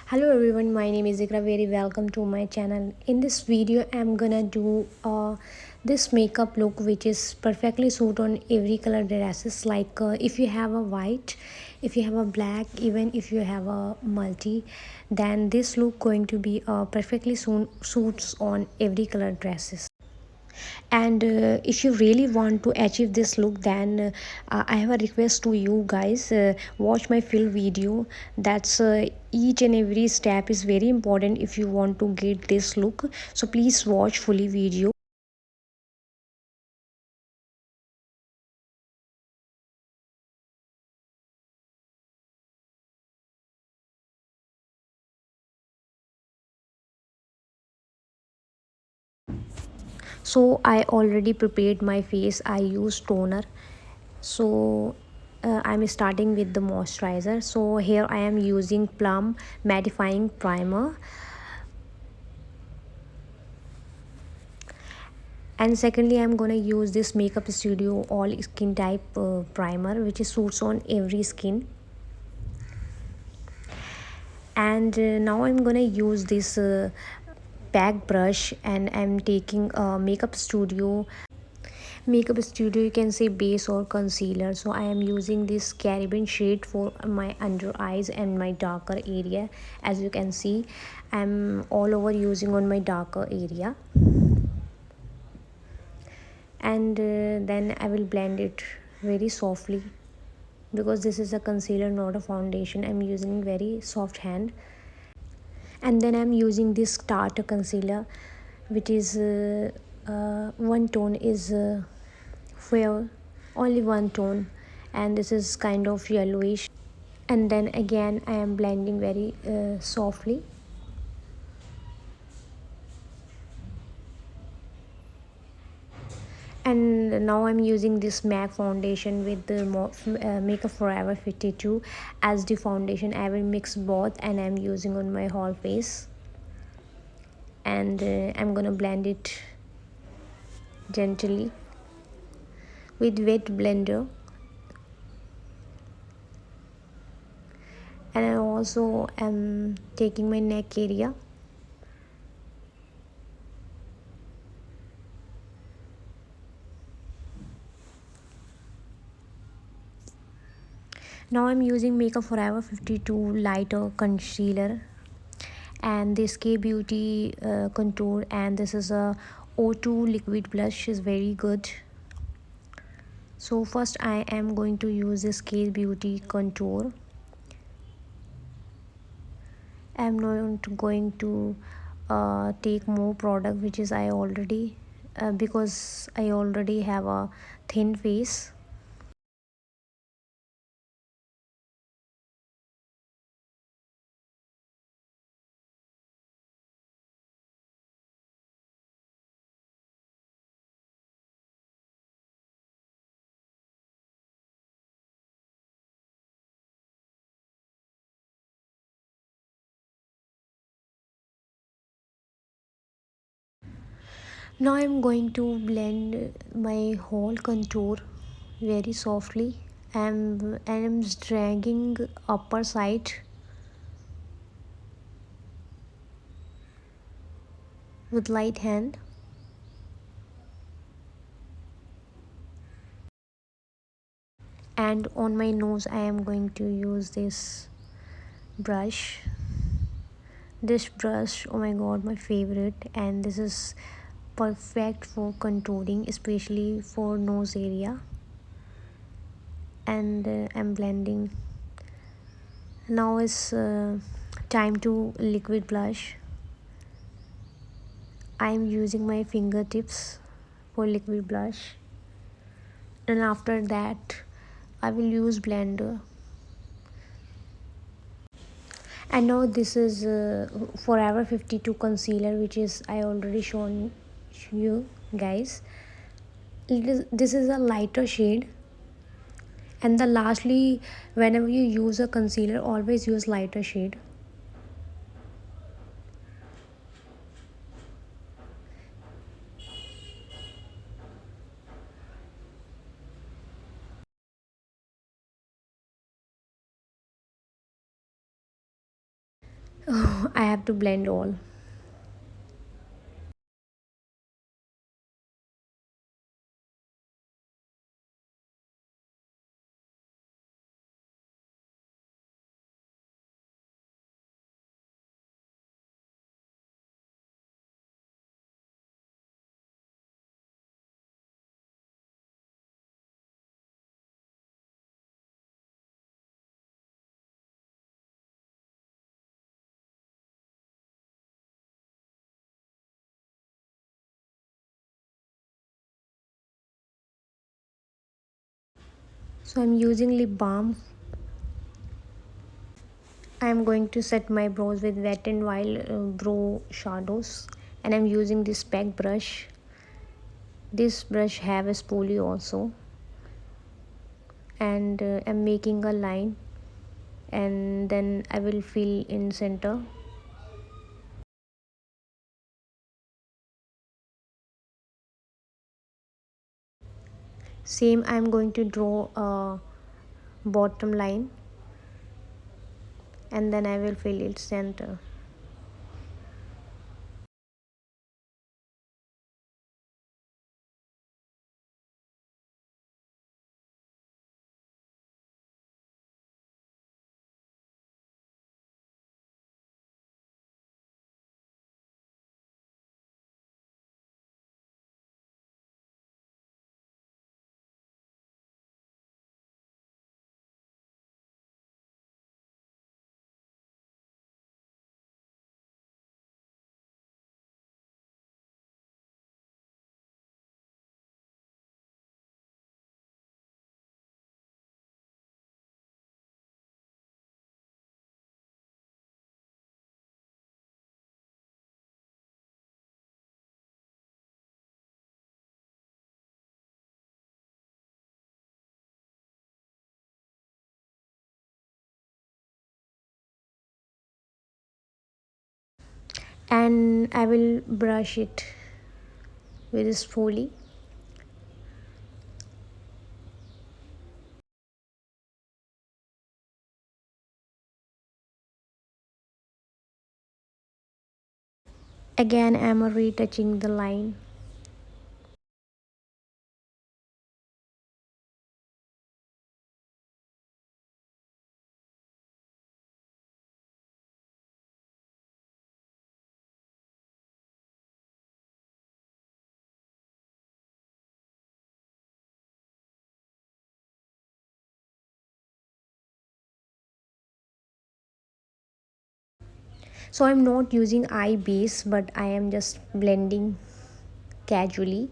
Hello everyone, my name is Iqra. Very welcome to my channel. In this video, I'm gonna do this makeup look which is perfectly suit on every color dresses. Like if you have a white, if you have a black, even if you have a multi, then this look going to be perfectly suits on every color dresses. And if you really want to achieve this look, then I have a request to you guys. Watch my full video. That's each and every step is very important if you want to get this look, so please watch fully video. So I already prepared my face. I use toner. So I'm starting with the moisturizer. So here I am using plum mattifying primer, and secondly I'm gonna use this makeup studio all skin type primer which is suits on every skin. And now I'm gonna use this bag brush, and I'm taking a makeup studio, you can say base or concealer. So I am using this Caribbean shade for my under eyes and my darker area. As you can see, I'm all over using on my darker area. And then I will blend it very softly, because this is a concealer, not a foundation. I'm using very soft hand. And then I'm using this starter concealer, which is one tone is fair, only one tone, and this is kind of yellowish. And then again I am blending very softly. And now I'm using this MAC foundation with the Makeup Forever 52 as the foundation. I will mix both and I'm using on my whole face. And I'm gonna blend it gently with wet blender. And I also am taking my neck area. Now I'm using Makeup Forever 52 lighter concealer and this K Beauty contour, and this is a O2 liquid blush, is very good. So first I am going to use this K Beauty contour. I'm not going to take more product, which is I already because I already have a thin face. Now I'm going to blend my whole contour very softly. I'm dragging upper side with light hand. And on my nose I am going to use this brush. This brush, oh my god, my favorite, and this is perfect for contouring, especially for nose area. And I'm blending. Now is time to liquid blush. I'm using my fingertips for liquid blush, and after that I will use blender. And now this is Forever 52 concealer, which is I already shown you guys. This is a lighter shade. And the lastly, whenever you use a concealer, always use lighter shade. I have to blend all. So I'm using lip balm. I'm going to set my brows with Wet n Wild brow shadows, and I'm using this pack brush. This brush have a spoolie also, and I'm making a line, and then I will fill in center. Same, I'm going to draw a bottom line, and then I will fill its center. And I will brush it with this spoolie. Again, I'm retouching the line. So I'm not using eye base, but I am just blending casually,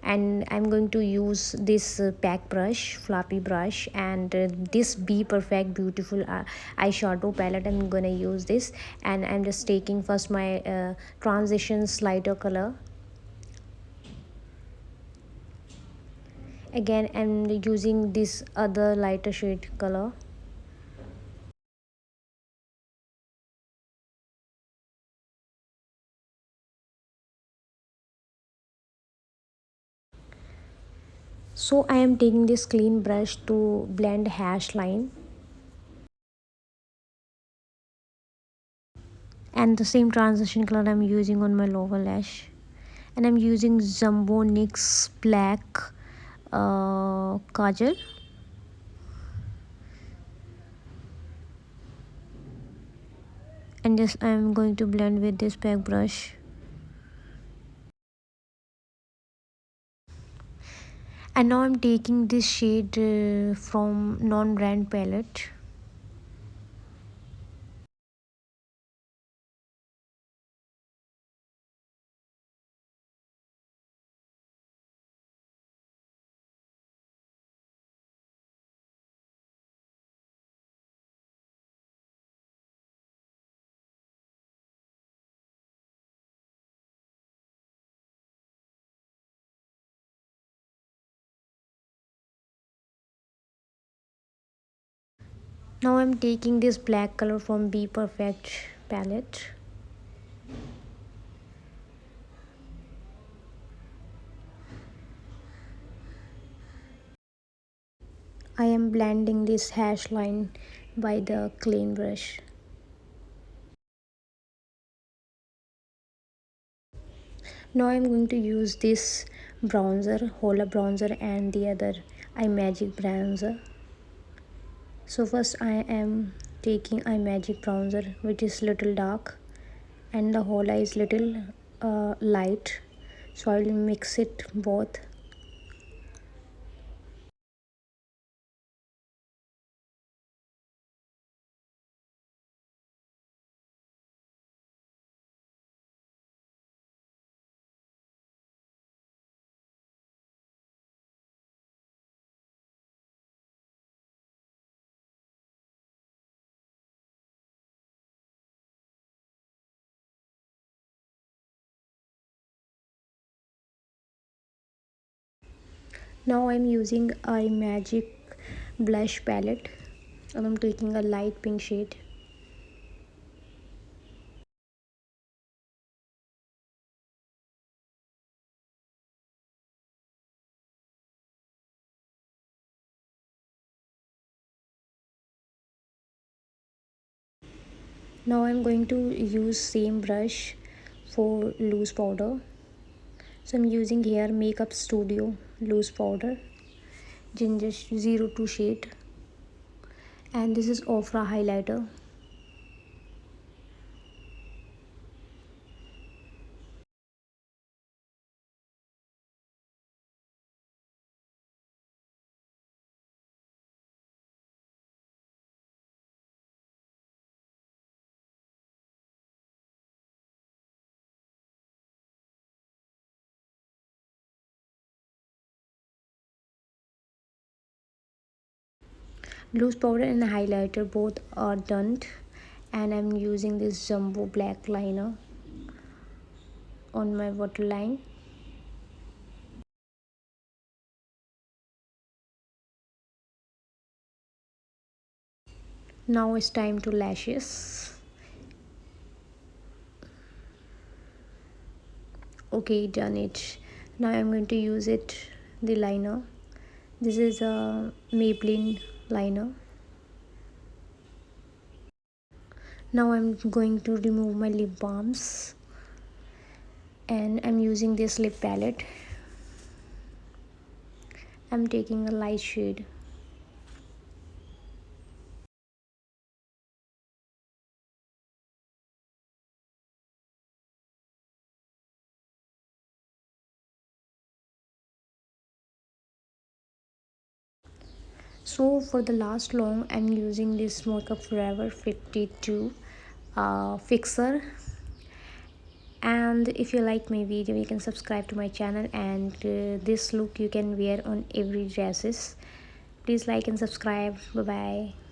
and I'm going to use this pack brush, floppy brush, and this Be Perfect Beautiful eyeshadow palette. I'm gonna use this, and I'm just taking first my transitions lighter color. Again, I'm using this other lighter shade color. So I am taking this clean brush to blend hash line, and the same transition color I'm using on my lower lash, and I'm using Jumbo NYX black kajal, and just I'm going to blend with this pack brush. And now I'm taking this shade from non-brand palette, now I'm taking this black color from Be Perfect palette. I am blending this hash line by the clean brush. Now I'm going to use this bronzer, Hola bronzer, and the other iMagic bronzer. So first I am taking iMagic bronzer, which is little dark, and the Hola is little light. So I will mix it both. Now I'm using iMagic blush palette, and I'm taking a light pink shade. Now I'm going to use same brush for loose powder. So I'm using here Makeup Studio loose powder, ginger 02 shade, and this is Ofra highlighter. Loose powder and highlighter both are done, and I'm using this jumbo black liner on my waterline. Now it's time to lashes. Okay, done it. Now I'm going to use it, the liner. This is a Maybelline liner. Now I'm going to remove my lip balms, and I'm using this lip palette. I'm taking a light shade. So for the last long, I'm using this Makeup Forever 52 fixer. And if you like my video, you can subscribe to my channel, and this look you can wear on every dresses. Please like and subscribe. Bye bye.